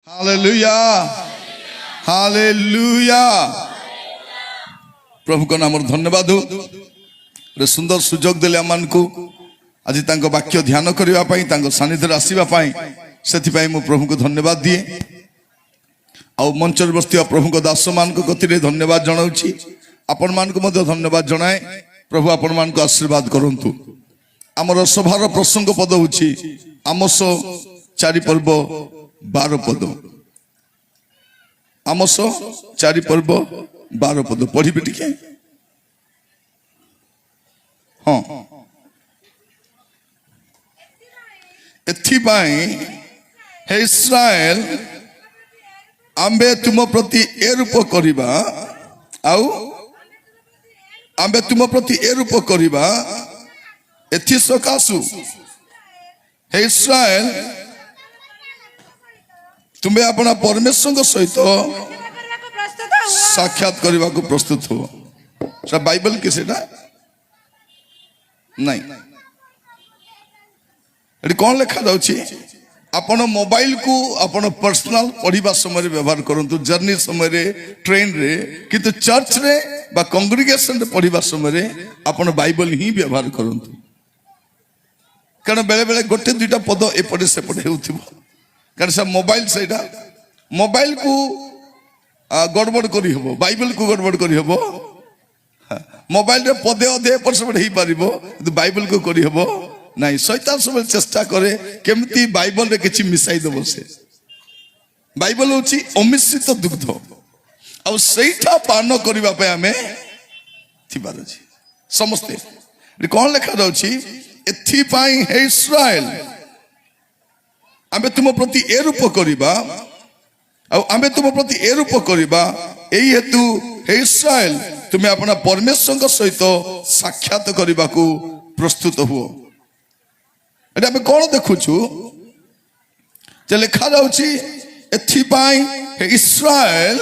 Hallelujah hallelujah प्रभु को नाम धन्यवाद हो सुंदर सुजोग देले आम को आज वाक्य ध्यान करने सानिध्य आसवाई से प्रभु को धन्यवाद दिए आउ मंच बस प्रभु को दास मान गति धन्यवाद जनाऊँगी आपण मान को धन्यवाद जनाए प्रभु आपण मान को आशीर्वाद करंतु आमर सभार प्रसंग पद होची आमोस 4 पर्व 12 पद आमोस 4 पर्व 12 पद पढ़ी टिके हाँ एथिपाई हे इस्राएल आंबे तुम प्रति ए रूप करिबा आउ आंबे तुम प्रति ए रूप करिबा एथि सकाशु हे इस्राएल तुम्हें अपना परमेश्वर सहित साक्षात करने को प्रस्तुत हो बाइबल के नहीं कौन लिखा जाउछि आपण मोबाइल को आपण पर्सनल पढ़िबा समय व्यवहार करंतु जर्नी समय ट्रेन रे किंतु चर्च रे बा कांग्रेगेशन रे पढ़िबा समय आपण बाइबल ही व्यवहार करंतु कारण बेले बेले गोटे दुईटा पद एपटे सेपटे होउथिबो कारण सब मोबाइल से मोबाइल को गड़बड़ करी हबो बाइबल को गड़बड़ करी हबो मोबाइल रे पदे अधे एपट सेपट ही पारिबो किंतु बाइबल को करी हबो नहीं शैतान सब चेष्टा करे केमती बाइबल रे किछि मिसाई दबो से बाइबल होछि अमिश्रित दुग्ध आ सेठा पान करबा पे हमें थिबार अछि समस्ते कोन लिखा जाउछि एथि पाई हे इस्राएल आमे तुम प्रति ए रूप करिबा आमे तुम प्रति ए रूप करिबा एई हेतु हे इस्राएल तुम्हें अपना परमेश्वर सहित साक्षात करने को प्रस्तुत हुओ आम कौन देखुचु लिखा जाउछि एथिपाई हे इस्राएल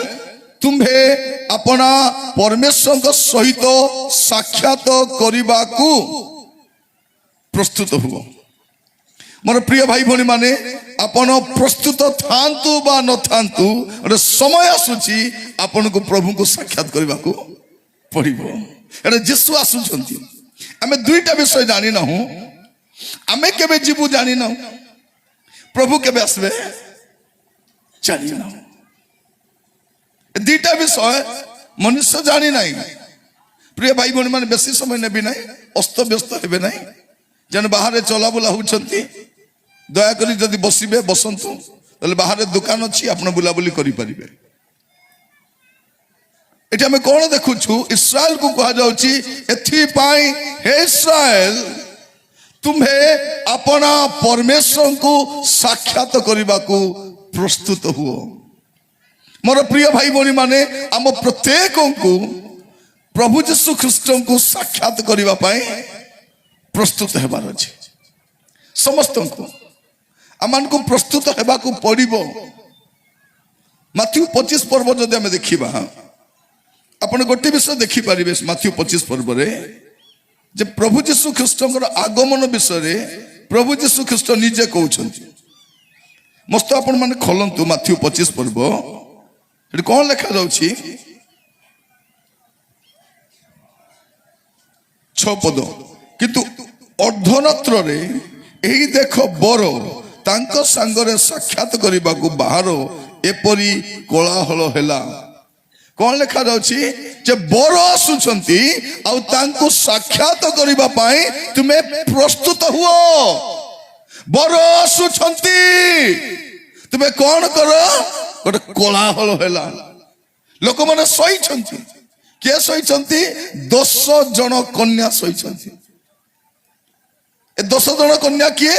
तुम्हें अपना परमेश्वर सहित साक्षात करने को प्रस्तुत हुओ मोर प्रिय भाई भनी माने आपण प्रस्तुत थांतु बा न थांतु गोटे समय आसुची आपण को प्रभु को साक्षात करने को पड़िबो एटा जीसु आसुचंती आमे दुईटा विषय जानि ना हूं आमे केबे जीवु जानि ना प्रभु केबे आसबे जानि ना दुईटा विषय मनुष्य जानि नाही प्रिय भाई भनी माने बेसी समय नेबी नाही अस्त व्यस्त हेबे नाही जन बाहर चला बुला होउचंती दया करी जदि बसिबे बसंतु तले बाहर दुकान अछि आपण बुलाबुली करि परिबे एठी हमें कौन देखुछु इस्राएल को कहा जाउछि एथि पाई हे इस्राएल तुम्हें अपना परमेश्वर को साक्षात करने को प्रस्तुत हुओ मोर प्रिय भाई भनी माने आम प्रत्येक को प्रभु यीशु ख्रीष्ट को साक्षात करने पाई प्रस्तुत हेबार अछि समस्त को आमान को प्रस्तुत हेबा को पड़िबो माथ्यू 25 पर्व जदि हमें देखिबा आपण गोटे विषय देखि पारिबे माथ्यू 25 पर्व रे जे प्रभु यीशु ख्रीष्टकर आगमन विषय रे प्रभु यीशु ख्रीष्ट निजे कहउछंती मस्त आपण माने खोलंतु माथ्यू 25 पर्व एठी कोन लिखा जाउछि 6 पद किंतु अर्धरात्र रे एही देख बर तांको संगरे साक्षात करने को बाहर एपरी कोलाहल हैला कौन लिखा जाउछि जे बर आसुछंती आ तांको साक्षात करबा पाई तुम्हें प्रस्तुत हुओ बर आसुछंती तुम्हें कौन करो गोटे कोलाहल हैला लोक माने सहीछंती के सहीछंती 10 जन कन्या सहीछंती ए 10 जन कन्या किए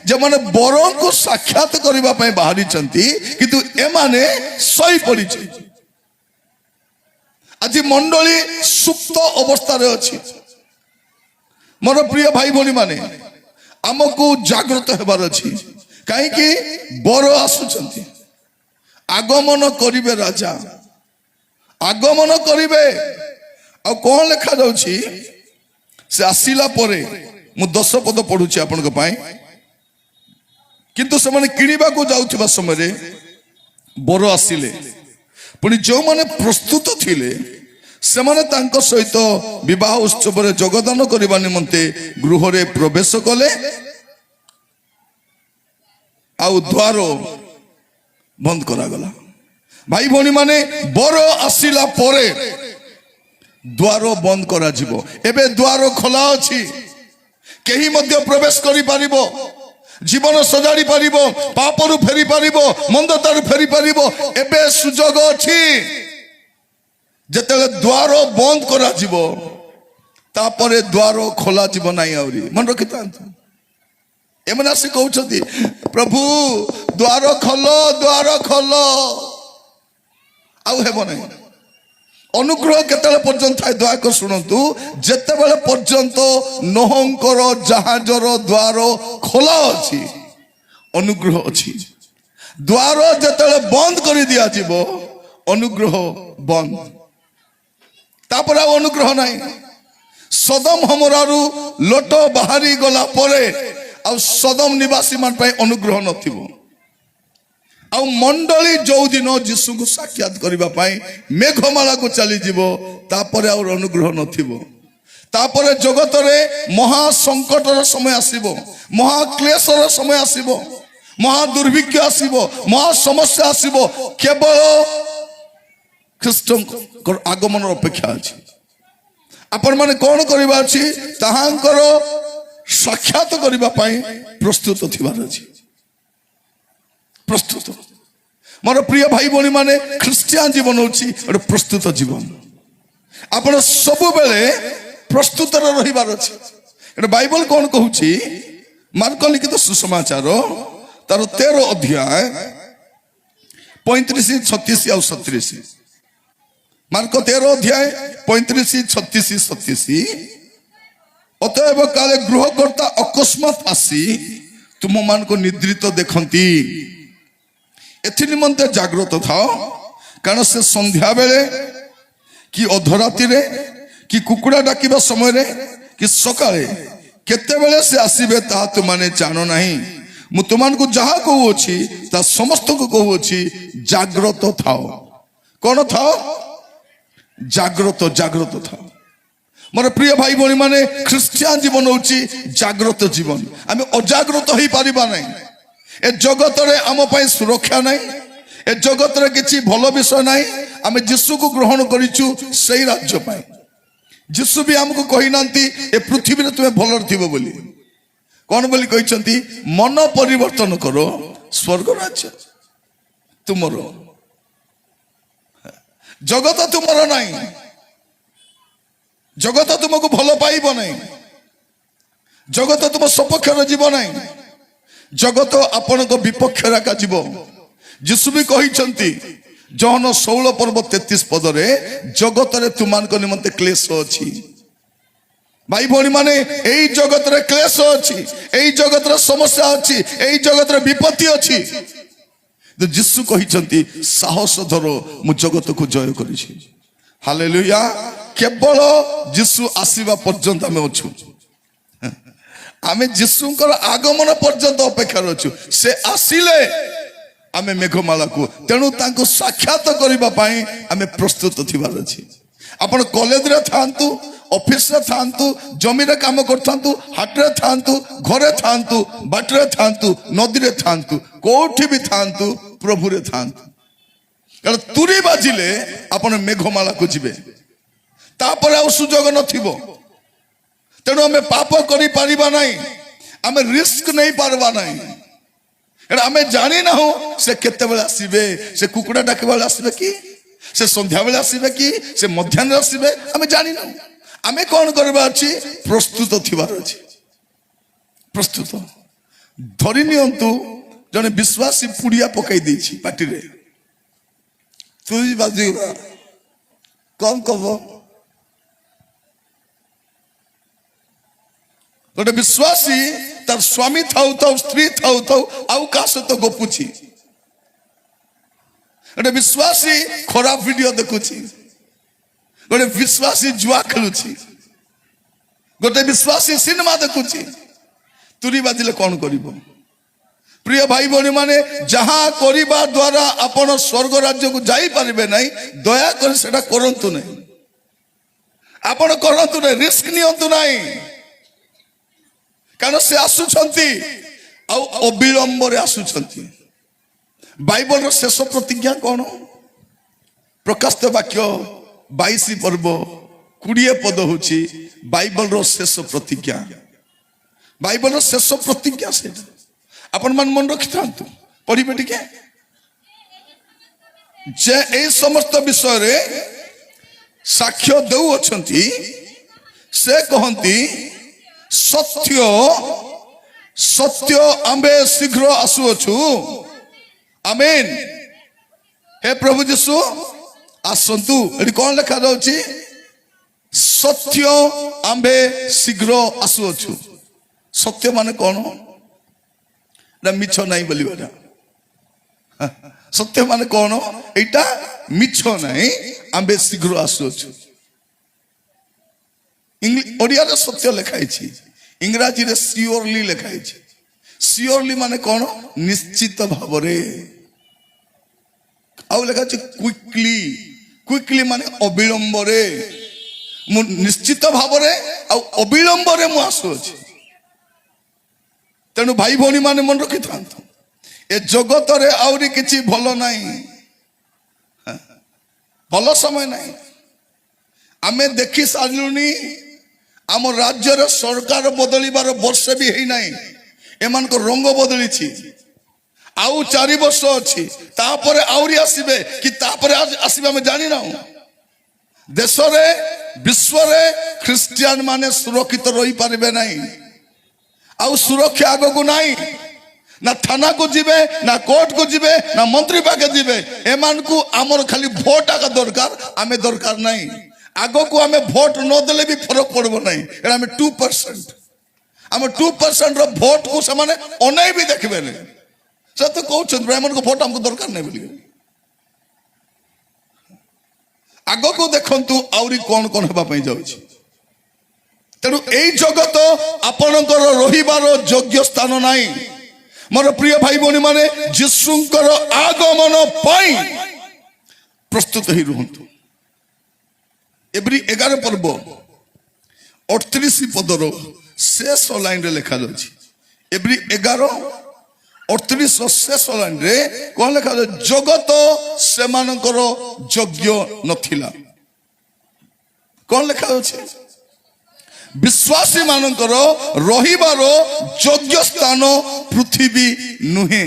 जे माने बर को साक्षात करबा पाई बाहरी चंती किंतु ए माने सही पड़ी आज मंडली सुप्त अवस्था रे अछि मोर प्रिय भाई भनी माने हमको जागृत हेबार अछि काहे कि बर आसुचंती आगमन करिवे राजा आगमन करिवे आ कोन लिखा जाउछि से आसिला परे मु 10 पद पढुछि आपनक पाई किंतु से माने किनिबा को जाउथिबा समय बर आसिले पुणी जो माने प्रस्तुत थिले सेमाने तांको सहित विवाह उत्सव रे जोगदान करबा निमंते गृह रे प्रवेश कले आउ द्वार बंद करा गला। भाई भौणी माने बर आसिला परे द्वार बंद करा जिवो एबे द्वार खोला अछि केही मध्य प्रवेश करि पारिबो जीवन सजाड़ी पारिबो पापरु फेरी पारिबो मंदतारु फेरी पारिबो एबे सुजोग अछि जेतेले द्वार बंद करा जिवो तापरे द्वार खोला जिवो नाही आउरी मन रखितांतु एमना से कहउछथि प्रभु द्वार खोलो आउ हेबो नाही अनुग्रह केतले पर्यंत थाए दया कर शुणु जेतेबेले पर्यंत नोहंकर जहाजर द्वार खोला अछि अनुग्रह अछि द्वार जेतेबेले बंद कर दिया जिवो अनुग्रह बंद तापर अनुग्रह नाही सदम हमरारु लोट बाहरी गला परे आ सदम निवासी मान पय अनुग्रह नथिबो आ मंडली जो दिन जीशु को साक्षात करबा पाई मेघमाला को चली जीवो तापरे और अनुग्रह नथिबो तापरे जगत रे महा संकटर समय आसीबो महा क्लेशर समय आसीबो महा दुर्भिक्ष आसीबो महा समस्या आसीबो केवल ख्रीष्ट आगमन अपेक्षा अछि आपण माने कोन करबा अछि ताहांकर साक्षात करबा पाई प्रस्तुत थिबार अछि प्रस्तुत मोर प्रिय भाई भौणी माने ख्रिस्टियन जीवन होछि एक प्रस्तुत जीवन आपण सब बेले प्रस्तुत रहिबार अछि एटा बाइबल कोन कहूछि मार्क लिखित सुसमाचार तार 13 अध्याय 35 36 और 37 मार्क 13 अध्याय 35 36 37 अतएव काले गृहकर्ता अकस्मात आसी तुम मान को निद्रित देखंती एथि निमंते जागृत था कारण से संध्या बेले कि अधराती रे कि कुकुड़ा डाकिबा समय रे कि सकाळे केते बेले से आसीबे ता तु माने जानो नाही मु तुमान को जहा कहू अछि ता समस्त को कहू अछि जागृत थाओ कोन थाओ जागृत थाओ मोर प्रिय भाई भौणी माने ख्रिस्टियन जीवन होछि जागृत जीवन आमे अजागृत होई परिबा नाही ए जगत रे आम पाई सुरक्षा नाही ए जगत रे किछि भलो विषय नाही आमे यीशु को ग्रहण करिछु सही राज्य पाई यीशु भी हमको कहि नांती ए पृथ्वी रे तुमे भलो थिबो बोली कोन बोली कहिसंती मन परिवर्तन करो स्वर्ग राज्य तुमरो जगत तुमरो नाही जगत तुमको भलो पाइबो नाही जगत तुम सपक्ष रे जीव नाही जगत आपण को विपक्ष राखा जीव यीशु भी कहिसंती जहन 16 पर्व 33 पद रे जगत रे तुमान को निमंते क्लेश अछि भाई भौणी माने एई जगत रे क्लेश अछि एई जगत रे समस्या अछि एई जगत रे विपत्ति अछि तो यीशु कहिसंती साहस धरो मु जगत को जय करिछि हालेलुया केवल यीशु आसीबा पर्यंत आमे अछु आमे यीशुंकर आगमन पर्यंत अपेक्षा रछु से आसिले आमे मेघमाला को तेणु तांको साक्षात करिबा पाई आमे प्रस्तुत थिबार अछि आपण कॉलेज रे थांतु ऑफिस रे थांतु जमी रे काम करथांतु हाट रे थांतु घरे थांतु बाट रे थांतु नदी रे थांतु कोठी भी थांतु प्रभु रे थांतु कारण तुरी बाजिले आपण मेघमाला को जिबे तापर आ सुजोग नथिबो तेणु आमे पाप करि पारिबा नाही आमे रिस्क नहीं पारबा नाही एटा आमे जानि ना हो से केते बेला आसीबे से कुकुड़ा डाके बेला आसीबे कि से संध्या बेला आसीबे कि से मध्याह्न आसीबे आमे जानि ना आमे कोन करबा अछि प्रस्तुत थिबार अछि प्रस्तुत धरि नियंतु जने विश्वासी पुड़िया पकाई देछि पाटी रे तुई बाजी कौन कहो गोटे विश्वासी तार स्वामी थाउ थाउ स्त्री थाउ थाउ आउ का सहित गपुछि गोटे विश्वासी खराब वीडियो देखुछि गोटे विश्वासी जुआ खेलुछि गोटे विश्वासी सिनेमा देखुछि तुरी बाजिले कौन करिबो प्रिय भाई भौणी माने जहाँ करिबा द्वारा आपण स्वर्ग राज्य को जाई पारिबे नहीं, दया कर सेटा करंतु नहीं, आपण करंतु नहीं, रिस्क नियंतु नहीं, कारण से आसुछंती आ अविलंब रे आसुछंती। बाइबल रो शेष प्रतिज्ञा कौन? प्रकाशित वाक्य 22 पर्व 20 पद होची बाइबल रो शेष प्रतिज्ञा। बाइबल रो शेष प्रतिज्ञा से अपन मन मन रखि थांतु, पढ़िबे टिके जे ए समस्त विषय रे साक्ष्य देउ अछंती, से कहंती सत्य सत्य आंबे शीघ्र आसुअछु। आमेन। हे प्रभु जीशु आसंतु। एटी कौन लिखा जाउची? सत्य आंबे शीघ्र आसुअछु। सत्य माने कौन? ना मिछ नहीं बोलिबा। सत्य माने कौन? एटा मिछ नहीं, आंबे शीघ्र आसुअछु। ओडिया रे सत्य लिखाई छी, इंग्राजी रे सियोरली लिखाई छी। सियोरली माने कौन? निश्चित भावरे। आउ लिखा छी क्विकली। क्विकली माने अविलंब रे, मु निश्चित भावरे आ अविलंब रे मु आसुछि। तेणु भाई भौणी माने मन रखि थांतु, ए जगत रे आउरी किछि भलो नाही, भलो समय नाही। आमे देखि सारिलुनी आम राज्य रे सरकार बदलिबार वर्ष भी हेई नाही, एमान को रंग बदली छी। आउ 4 वर्ष अच्छी, तापरे आउरी आसीबे कि तापरे आसीबे हम जानि ना। देश रे विश्व रे ख्रिस्टियन माने सुरक्षित रही पारिबे नहीं, आउ सुरक्षा आगो को नहीं। ना थाना को जिबे, ना कोर्ट को जिबे, ना मंत्री पाके जिबे। एमान को आमर खाली भोट आका दरकार, आमे दरकार नहीं। आगो को आमे भोट न देले भी फरक पड़बो नहीं। एरा आमे 2%, आमे 2% रो भोट को समाने अनै भी देखबे नहीं। से तो कहउछन ब्राह्मण को भोट हमको दरकार नहीं बोली। आगो को देखंतु आउरी कोन कोन हेबा पई जाउछि। तेणु एई जगत आपणकर रहिबार योग्य स्थान नाही। मोर प्रिय भाई भौणी माने यीशुंकर आगमन पई प्रस्तुत ही रहंतु। एब्री 11 पर्व 38 पदर शेष लाइन रे लिखा जाउछि। एब्री 11 38 शेष लाइन रे कौन लिखा जाए? जगत सेमानकर योग्य नथिला। कौन लिखा जाउछि? विश्वासी मानकर रहिबार योग्य स्थान पृथ्वी नुहे।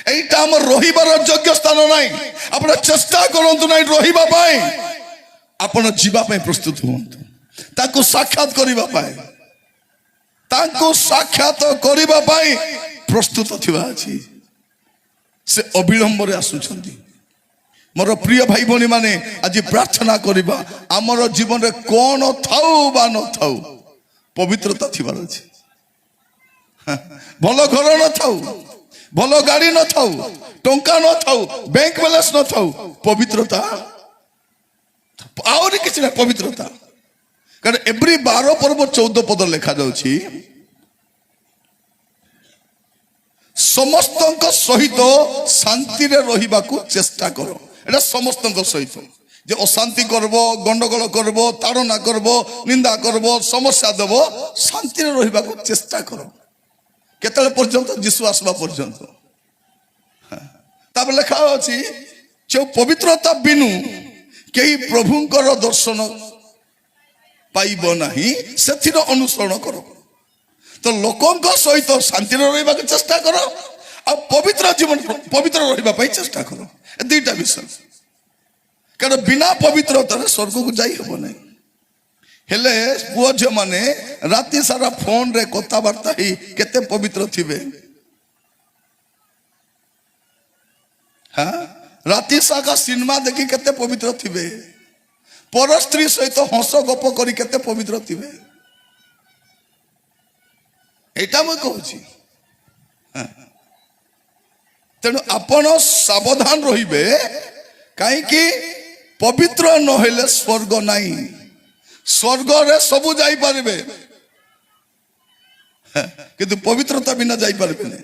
एटा हम रहिबार योग्य स्थान नाही। आपण चेष्टा करंतु नाही रहिबा पाए, आपण जीवा पाए प्रस्तुत हुंतु, ताको साक्षात करिबा पाए, ताको साक्षात करिबा पाए प्रस्तुत थिबा अछि। से अविलंब रे आसुछंती। मोर प्रिय भाई भौणी माने आज प्रार्थना करिबा, आमर जीवन रे कोन थाउ बा न थाउ पवित्रता थिबार अछि। भलो घर न थाउ, भलो गाड़ी न थाउ, टंका न थाउ, बैंक बैलेंस न थाउ, पवित्रता आउरी किछि ना पवित्रता। कारण एवरी 12 पर्व 14 पद लिखा जाउछि, समस्त सहित शांति रे रहिबा को चेष्टा करो। एटा समस्त सहित जे अशांति करबो, गंडगोल करबो, ताड़ना करबो, निंदा करबो, समस्या देबो, शांति रे रहिबा को चेष्टा करो। केतले पर्यंत? यीशु आसबा पर्यंत। तापर लिखा अछि जो पवित्रता बिनु केही प्रभुंकर दर्शन पाइब नाही, सेथिर अनुसरण करो। तो लोकंक सहित शांति रहिबा के चेष्टा करो, आ पवित्र जीवन पवित्र रहिबा पई चेष्टा करो। ए दुईटा विषय। कारण बिना पवित्रता स्वर्ग को जाई हबो नहीं। हेले पुओ झियो माने राति सारा फोन रे कथा वार्ता ही केते पवित्र थिबे। हाँ, राति सारा सिनेमा देखि केते पवित्र थिबे। पर स्त्री सहित हस गप करी केते पवित्र थिबे। एटा मैं कहूँ। तेणु आपण सावधान रहिबे, कहीं पवित्र नहेले स्वर्ग नहीं। स्वर्ग रे सबु जाई पारिबे, किंतु पवित्रता बिना जाई पारिबे नहीं।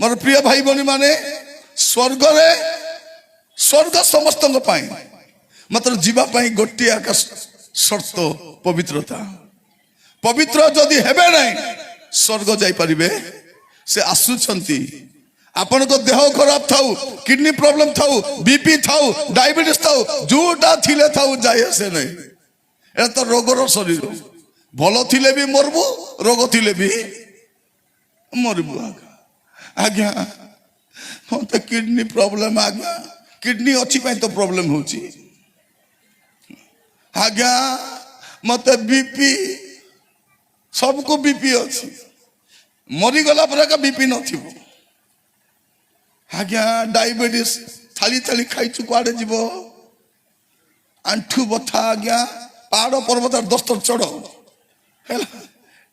मोर प्रिय भाई भौणी माने स्वर्ग रे स्वर्ग समस्त मात्र जीवा गोटे आकाश शर्त पवित्रता पवित्र जदि हेबे नहीं स्वर्ग जाई परिबे से आसुछंती आपण को देह खराब थाउ किडनी प्रॉब्लम थाउ बीपी थाउ डायबिटीज थाउ जोटा थिले थाउ जाय से नहीं ए तो रोगर शरीर भल थिले भी मरबू रोग थिले भी मरबू आज्ञा मत किडनी प्रॉब्लम आज्ञा किडनी अच्छी तो प्रॉब्लम होची आज्ञा मत बीपी सबको बीपी अच्छी मरीगला पर का बीपी नथिबो आज्ञा डायबिटीज थाली थाली खाइछु कुआडे जीव आंठू बथा आज्ञा पहाड़ पर्वत 10 थर चढ़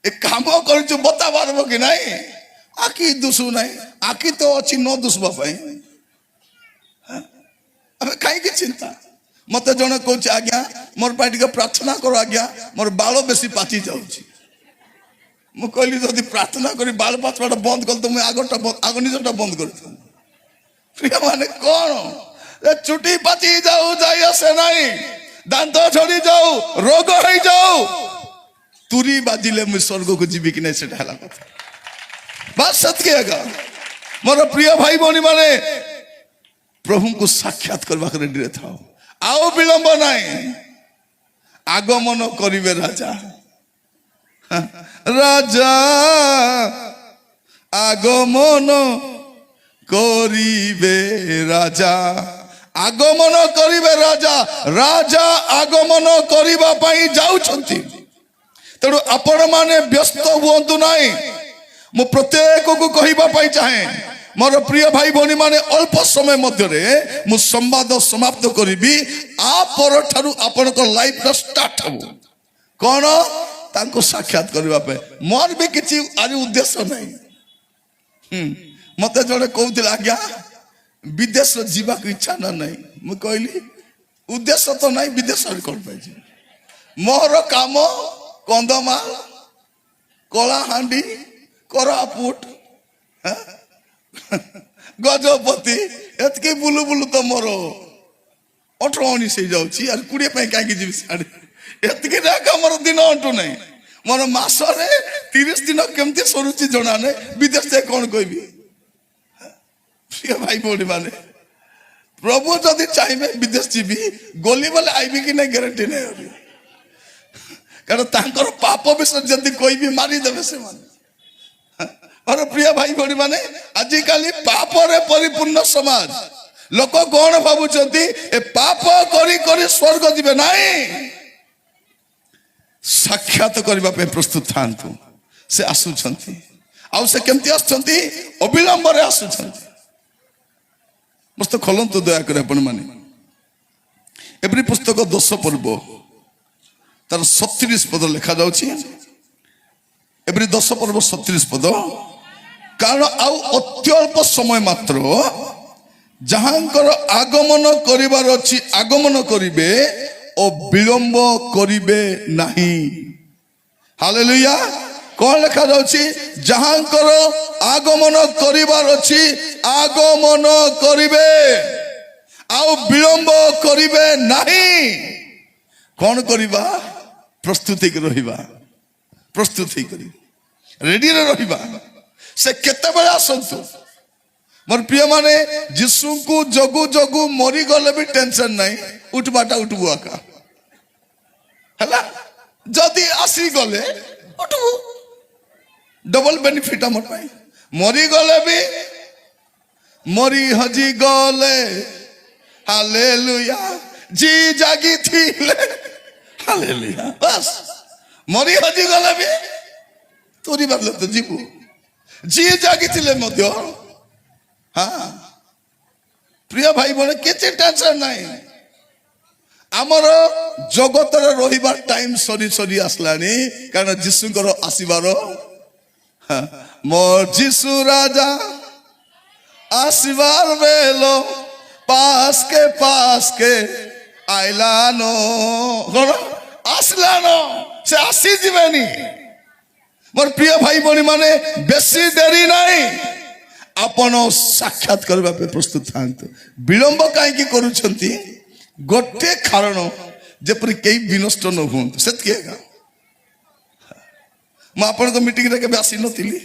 ए काम कर बता पारब कि नहीं आखि दुसु नहीं आखि तो अच्छी न दुसबा कहीं चिंता मत जन कौच आज्ञा मोर टे प्रार्थना करो आज्ञा मोर बाल बेसी पाची जाऊँगी मुझे कहली जदि प्रार्थना करी बाल पाचवाटा बंद कर तो मुझे आग निजटा बंद कर प्रिय माने कौन चुटी पाची जाऊ जाई आसे नहीं दांत झड़ी जाऊ रोग हो जाऊ तुरी बाजिले मुझे स्वर्ग को जीवी कि नहीं से कथा बस सत्य मोर प्रिय भाई भौणी माने प्रभु को साक्षात करवा रेडी था आओ विलंब नहीं आगमन करिवे राजा राजा आगमन करिवे राजा आगमन करिवे राजा राजा आगमन करिबा पई जाउछंती तेणु आपण माने व्यस्त हुअंतु नहीं मु प्रत्येक को कहिबा पई चाहे मोर प्रिय भाई भौणी माने अल्प समय मध्य मु संवाद समाप्त करी आ पर ठारू आपण को लाइफ का स्टार्ट हबो कौन तांको साक्षात करबा पे मोर भी किछि आज उद्देश्य नहीं मते जड़े कहते आज्ञा विदेश जीवा को इच्छा ना नहीं मु कहली उद्देश्य तो नहीं विदेश कौन पाई मोर काम कंदमाल कलाहांडी कोरापुट गजपति एतके बुलु बुलु तो मोर 18-19 हो जाउची यार 20 पे काहे जीव साडे एतके ना मोर दिन अंटू नहीं मोर मास रे 30 दिन केमती सरुची जणा नै विदेश से कोन कहबी प्रिय भाई भौणी माने प्रभु जदि चाहिए विदेश जीवी गोली वाले आईबी कि नहीं गारंटी नहीं कारण तांकर पाप विषय जदि कोई भी मारी देवे से माने और प्रिय भाई भौणी माने आजिकाली पाप रे परिपूर्ण समाज लोक कौन भावुचंती ए पाप करी करी स्वर्ग जीवे नहीं साक्षात करबा पे प्रस्तुत थांतु से आसुछंती आ से केमती आसुछंती अविलंब रे आसुछंती मस्त खोलंतु दया करे आपण माने एवरी पुस्तक 10 पर्व तार 37 पद लिखा जाउची एवरी 10 पर्व 37 पद कारण आउ अत्यल्प समय मात्र जहांकर आगमन करिवार अछि आगमन करिवे ओ विलंब करिवे नाही हालेलुया कौन लिखा जाउची जहांकर आगमन करिवार अछि आगमन करिवे आउ विलंब करिवे नाही कौन करिबा प्रस्तुति रहिबा प्रस्तुति करी रेडी रे रहिबा से केते बेला आसंतु मोर प्रिय माने यीशु को जगु जगु मरी गले भी टेंशन नहीं उठबाटा उठबु आका हला जदी आसी गले उठबु डबल बेनिफिट हमर पाई मरी गले भी मरी हजी गले हालेलुया जी जागी थिले हालेलुया बस मरी हजी गले भी तोरी बदले तो जीबू जी जागी थिले मध्य हाँ प्रिय भाई बोले किसी टेंशन नहीं आमर जगत रहिबा टाइम सरी सरी आसलानी कारण जीशुଙ୍କର आसीबार मोर जीशु राजा आसीबार बेलो पास के आइलानो आसलानो से आसी जीवनी मोर प्रिय भाई बनी माने बेसी देरी नहीं ଆପଣ ସାକ୍ଷାତ କରିବା ପାଇଁ ପ୍ରସ୍ତୁତ ଥାଆନ୍ତୁ। ବିଳମ୍ବ କାହିଁକି କରୁଛନ୍ତି? ଗୋଟେ କାରଣ, ଯେପରି କେହି ବିନଷ୍ଟ ନ ହୁଅନ୍ତୁ, ସେତିକି ଏକା। ମୁଁ ଆପଣଙ୍କ ମିଟିଂରେ କେବେ ଆସିନଥିଲି।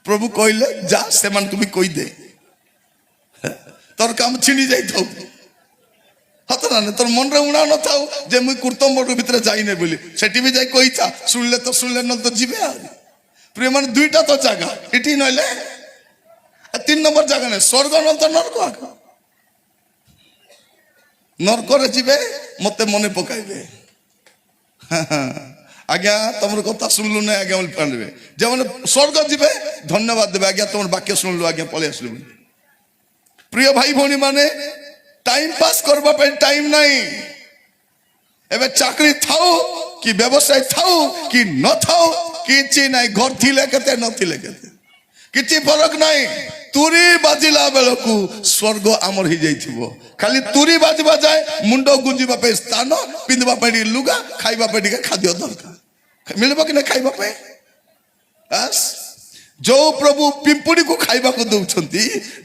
ପ୍ରଭୁ କହିଲେ ଯା ସେମାନଙ୍କୁ ବି କହିଦେ, ତୋର କାମ ଛିଣ୍ଡି ଯାଇଥାଉ। ହତ ନା ତୋର ମନରେ ଉଣା ନଥାଉ ଯେ ମୁଇଁ କୁର୍ତ୍ତମୋଟ ଭିତରେ ଯାଇନେ ବୋଲି। ସେଠି ବି ଯାଇ କହିଥା, ଶୁଣିଲେ ତ ଶୁଣିଲେ, ନ ତ ଯିବେ। ଆହୁରି ପ୍ରିୟ ମାନେ, ଦୁଇଟା ତ ଜାଗା ଏଠି ନହେଲେ 3 ନମ୍ବର ଜାଗା ନାହିଁ, ସ୍ୱର୍ଗ ନ ତ ନର୍କ। ଆଗ ନର୍କରେ ଯିବେ, ମତେ ମନେ ପକାଇବେ। ଆଜ୍ଞା ତମର କଥା ଶୁଣିଲୁ ନାହିଁ ଆଜ୍ଞା ବୋଲି ପାଣିବେ। ଯେଉଁମାନେ ସ୍ୱର୍ଗ ଯିବେ ଧନ୍ୟବାଦ ଦେବେ, ଆଜ୍ଞା ତମର ବାକ୍ୟ ଶୁଣିଲୁ, ଆଜ୍ଞା ପଳେଇ ଆସିଲୁ। ପ୍ରିୟ ଭାଇ ଭଉଣୀ ମାନେ, টাইম পাস করবা ପାଇଁ টাইম নাই। এবে চাকরি থাও কি ব্যবসায় থাও কি ন থাও କିଛି নাই, ঘর থিলে কেতে নথিলে কেতে କିଛି ফরক নাই। তুরি বাজিলা বেলকু স্বর্গ আমার হয়ে যাইଥିବ। খালি তুরি বাজিবা যায়, মুন্ড গুঞ্জিবা ପାଇଁ স্থান, পিন্ধিবা ପାଇଁ ଟିକେ ଲୁଗା, ଖାଇବା ପାଇଁ ଟିକେ ଖାଦ୍ୟ ଦରକାର। ମିଳିବ କି ନା ଖାଇବା ପାଇଁ? ବାସ୍, ଯୋଉ ପ୍ରଭୁ ପିମ୍ପୁଡିକୁ ଖାଇବାକୁ ଦଉଛନ୍ତି,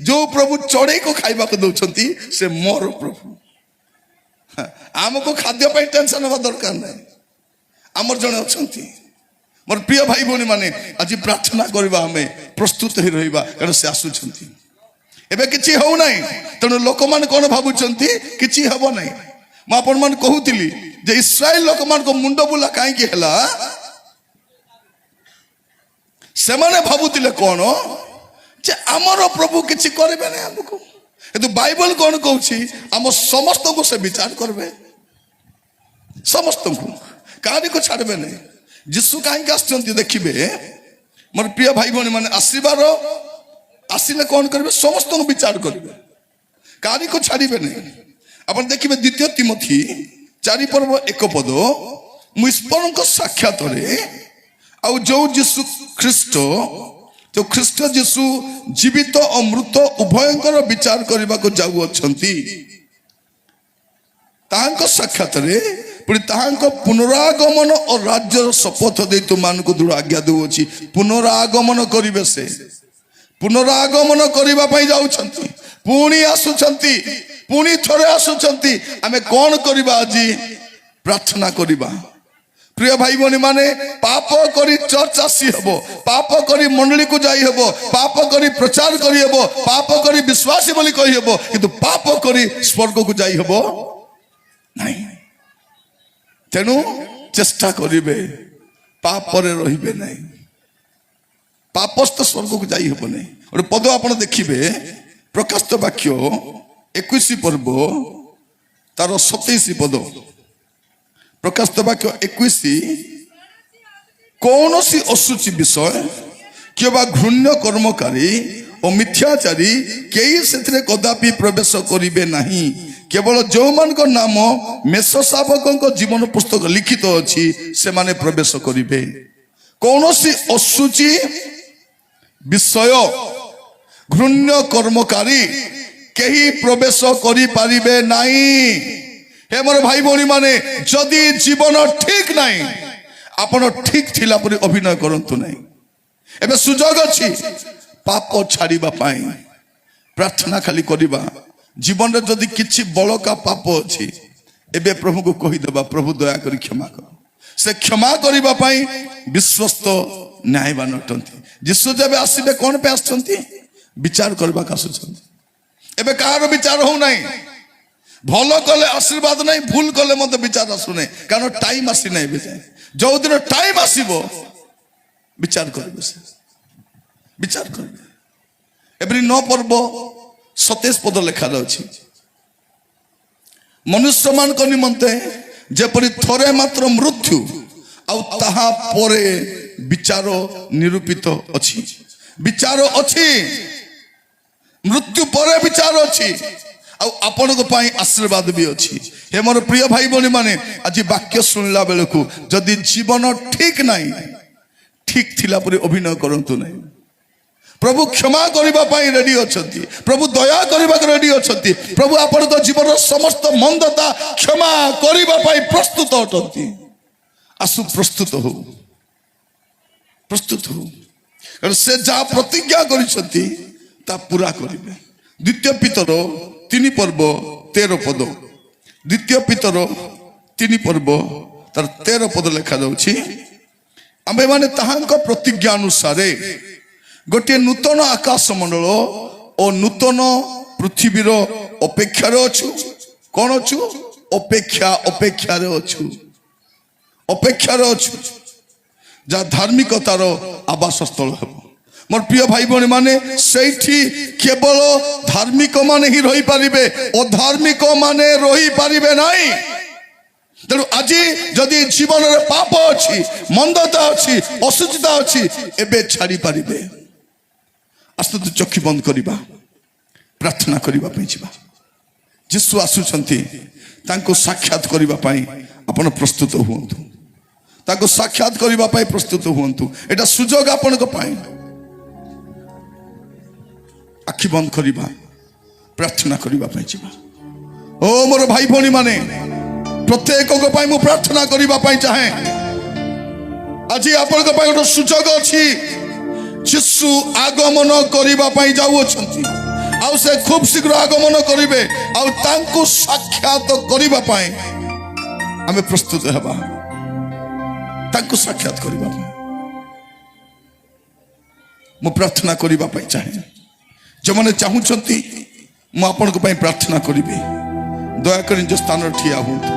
ଯୋଉ ପ୍ରଭୁ ଚଢେଇକୁ ଖାଇବାକୁ ଦଉଛନ୍ତି, ସେ ମୋର ପ୍ରଭୁ। ଆମକୁ ଖାଦ୍ୟ ପାଇଁ ଟେନସନ ହେବା ଦରକାର ନାହିଁ। ଆମର ଜଣେ ଅଛନ୍ତି। ମୋର ପ୍ରିୟ ଭାଇ ଭଉଣୀ ମାନେ, ଆଜି ପ୍ରାର୍ଥନା କରିବା, ଆମେ ପ୍ରସ୍ତୁତ ହେଇ ରହିବା, କାରଣ ସେ ଆସୁଛନ୍ତି। ଏବେ କିଛି ହଉନାହିଁ, ତେଣୁ ଲୋକମାନେ କଣ ଭାବୁଛନ୍ତି? କିଛି ହେବ ନାହିଁ। ମୁଁ ଆପଣମାନଙ୍କୁ କହୁଥିଲି ଯେ ଇସ୍ରାଏଲ ଲୋକମାନଙ୍କ ମୁଣ୍ଡ ବୁଲା କାହିଁକି ହେଲା? ସେମାନେ ଭାବୁଥିଲେ କଣ ଯେ ଆମର ପ୍ରଭୁ କିଛି କରିବେ ନାହିଁ ଆମକୁ। କିନ୍ତୁ ବାଇବଲ କଣ କହୁଛି? ଆମ ସମସ୍ତଙ୍କୁ ସେ ବିଚାର କରିବେ, ସମସ୍ତଙ୍କୁ, କାହାରିକୁ ଛାଡିବେ ନାହିଁ। ଯୀଶୁ କାହିଁକି ଆସିଛନ୍ତି ଦେଖିବେ, ମୋର ପ୍ରିୟ ଭାଇ ଭଉଣୀ ମାନେ, ଆସିଲେ କଣ କରିବେ? ସମସ୍ତଙ୍କୁ ବିଚାର କରିବେ, କାହାରିକୁ ଛାଡିବେ ନାହିଁ। ଆପଣ ଦେଖିବେ 2 ତିମୋଥୀ 4 ପର୍ବ 1 ପଦ, ମୁଁ ଈଶ୍ୱରଙ୍କ ସାକ୍ଷାତରେ ଆଉ ଯୋଉ ଯୀଶୁ ଖ୍ରୀଷ୍ଟ, ଯୋଉ ଖ୍ରୀଷ୍ଟ ଯୀଶୁ ଜୀବିତ ଓ ମୃତ ଉଭୟଙ୍କର ବିଚାର କରିବାକୁ ଯାଉଅଛନ୍ତି, ତାହାଙ୍କ ସାକ୍ଷାତରେ ପୁଣି ତାହାଙ୍କ ପୁନରାଗମନ ଓ ରାଜ୍ୟର ଶପଥ ଦେଇ ତୁମମାନଙ୍କୁ ଦୃଢ଼ ଆଜ୍ଞା ଦେଉଅଛି। ପୁନରାଗମନ କରିବେ, ସେ ପୁନରାଗମନ କରିବା ପାଇଁ ଯାଉଛନ୍ତି, ପୁଣି ଆସୁଛନ୍ତି, ପୁଣି ଥରେ ଆସୁଛନ୍ତି। ଆମେ କଣ କରିବା? ଆଜି ପ୍ରାର୍ଥନା କରିବା। ପ୍ରିୟ ଭାଇ ଭଉଣୀ ମାନେ, ପାପ କରି ଚର୍ଚ୍ଚ ଆସି ହେବ, ପାପ କରି ମଣ୍ଡଳୀକୁ ଯାଇ ହେବ, ପାପ କରି ପ୍ରଚାର କରି ହେବ, ପାପ କରି ବିଶ୍ୱାସୀ ବୋଲି କହି ହେବ, କିନ୍ତୁ ପାପ କରି ସ୍ୱର୍ଗକୁ ଯାଇ ହେବ ନାହିଁ। ତେଣୁ ଚେଷ୍ଟା କରିବେ, ପାପରେ ରହିବେ ନାହିଁ। ପାପସ୍ଥ ସ୍ୱର୍ଗକୁ ଯାଇ ହେବ ନାହିଁ। ଗୋଟେ ପଦ ଆପଣ ଦେଖିବେ, ପ୍ରକାଶିତ ବାକ୍ୟ 21 ପର୍ବ ତାର 27 ପଦ। ପ୍ରକାଶିତ ବାକ୍ୟ 21, କୌଣସି ଅଶୁଚି ବିଷୟ କିମ୍ବା ଘୃଣ୍ୟ କର୍ମକାରୀ ଓ ମିଥ୍ୟାଚାରୀ କେହି ସେଥିରେ କଦାପି ପ୍ରବେଶ କରିବେ ନାହିଁ, କେବଳ ଯେଉଁମାନଙ୍କ ନାମ ମେଷ ଶାବକଙ୍କ ଜୀବନ ପୁସ୍ତକ ଲିଖିତ ଅଛି ସେମାନେ ପ୍ରବେଶ କରିବେ। କୌଣସି ଅଶୁଚି ବିଷୟ, ଘୃଣ୍ୟ କର୍ମକାରୀ କେହି ପ୍ରବେଶ କରିପାରିବେ ନାହିଁ। हे मोर भाई भौणी माने, जदि जीवन ठीक नहीं, आपण ठीक थिला परि अभिनय करंतु नहीं। एबे सुजोग अछि पाप छाड़िबा पाई, प्रार्थना खाली करिबा। जीवन रे जदि किछि बळका पाप अछि, एबे प्रभु को कहि देबा, प्रभु दया करी क्षमा कर। से क्षमा करिबा पाई विश्वस्त न्यायवान अटंती। यीशु जबे आसीबे कोन पे आछंती? विचार करबा का आछंती। एबे कार विचार हो नहीं, भल कले आशीर्वाद नहीं, भूल कले मत विचार आसुना, कारण टाइम आसी ना। जो दिन टाइम आसो विचार करेंगे, से विचार करेंगे। एवरी 9 पर्व 27 पद लेखा अच्छी, मनुष्य मान निमंते जेपरि थरे मात्र मृत्यु आउ ताहा परे विचार निरूपित अछि। विचार अछि, मृत्यु परे विचार अछि, आपण आशीर्वाद भी अच्छी। हे मोर प्रिय भाई भौणी माने, आज वाक्य सुनला बेलू जदि जीवन ठीक नहीं, ठीक थिला परि अभिनय करंतु नहीं। प्रभु क्षमा करबा पाई रेडी अछंती, प्रभु दया करबा रेडी अछंती, प्रभु आपण जीवन समस्त मंदता क्षमा करबा पाई प्रस्तुत अटंती। आसु प्रस्तुत हो, प्रस्तुत हो, कारण से जा प्रतिज्ञा करिसंती ତା ପୁରା କରିବେ। ଦ୍ୱିତୀୟ ପିତର 3 ପର୍ବ 13 ପଦ, ଦ୍ୱିତୀୟ ପିତର 3 ପର୍ବ ତାର 13 ପଦ ଲେଖା ଯାଉଛି, ଆମ୍ଭେମାନେ ତାହାଙ୍କ ପ୍ରତିଜ୍ଞା ଅନୁସାରେ ଗୋଟିଏ ନୂତନ ଆକାଶ ମଣ୍ଡଳ ଓ ନୂତନ ପୃଥିବୀର ଅପେକ୍ଷାରେ ଅଛୁ। କଣ ଅଛୁ? ଅପେକ୍ଷାରେ ଅଛୁ, ଅପେକ୍ଷାରେ ଅଛୁ, ଯାହା ଧାର୍ମିକତାର ଆବାସ ସ୍ଥଳ ହେବ। ମୋର ପ୍ରିୟ ଭାଇ ଭଉଣୀ ମାନେ, ସେଇଠି କେବଳ ଧାର୍ମିକ ମାନେ ହିଁ ରହିପାରିବେ, ଅଧାର୍ମିକ ମାନେ ରହିପାରିବେ ନାହିଁ। ତେଣୁ ଆଜି ଯଦି ଜୀବନରେ ପାପ ଅଛି, ମନ୍ଦତା ଅଛି, ଅସୁଚିତା ଅଛି, ଏବେ ଛାଡ଼ି ପାରିବେ। ଆସନ୍ତୁ ଚକ୍ଷୁ ବନ୍ଦ କରିବା, ପ୍ରାର୍ଥନା କରିବା ପାଇଁ ଯିବା। ଯୀଶୁ ଆସୁଛନ୍ତି, ତାଙ୍କୁ ସାକ୍ଷାତ କରିବା ପାଇଁ ଆପଣ ପ୍ରସ୍ତୁତ ହୁଅନ୍ତୁ, ତାଙ୍କୁ ସାକ୍ଷାତ କରିବା ପାଇଁ ପ୍ରସ୍ତୁତ ହୁଅନ୍ତୁ। ଏଟା ସୁଯୋଗ ଆପଣଙ୍କ ପାଇଁ। ଆଖି ବନ୍ଦ କରିବା, ପ୍ରାର୍ଥନା କରିବା ପାଇଁ ଯିବା। ଓ ମୋର ଭାଇ ଭଉଣୀ ମାନେ, ପ୍ରତ୍ୟେକଙ୍କ ପାଇଁ ମୁଁ ପ୍ରାର୍ଥନା କରିବା ପାଇଁ ଚାହେଁ। ଆଜି ଆପଣଙ୍କ ପାଇଁ ଗୋଟେ ସୁଯୋଗ ଅଛି। ଯୀଶୁ ଆଗମନ କରିବା ପାଇଁ ଯାଉଅଛନ୍ତି, ଆଉ ସେ ଖୁବ୍ ଶୀଘ୍ର ଆଗମନ କରିବେ। ଆଉ ତାଙ୍କୁ ସାକ୍ଷାତ କରିବା ପାଇଁ ଆମେ ପ୍ରସ୍ତୁତ ହେବା, ତାଙ୍କୁ ସାକ୍ଷାତ କରିବା ପାଇଁ ମୁଁ ପ୍ରାର୍ଥନା କରିବା ପାଇଁ ଚାହେଁ। ଯେଉଁମାନେ ଚାହୁଁଛନ୍ତି ମୁଁ ଆପଣଙ୍କ ପାଇଁ ପ୍ରାର୍ଥନା କରିବି, ଦୟାକରି ନିଜ ସ୍ଥାନରେ ଠିଆ ହୁଅନ୍ତୁ।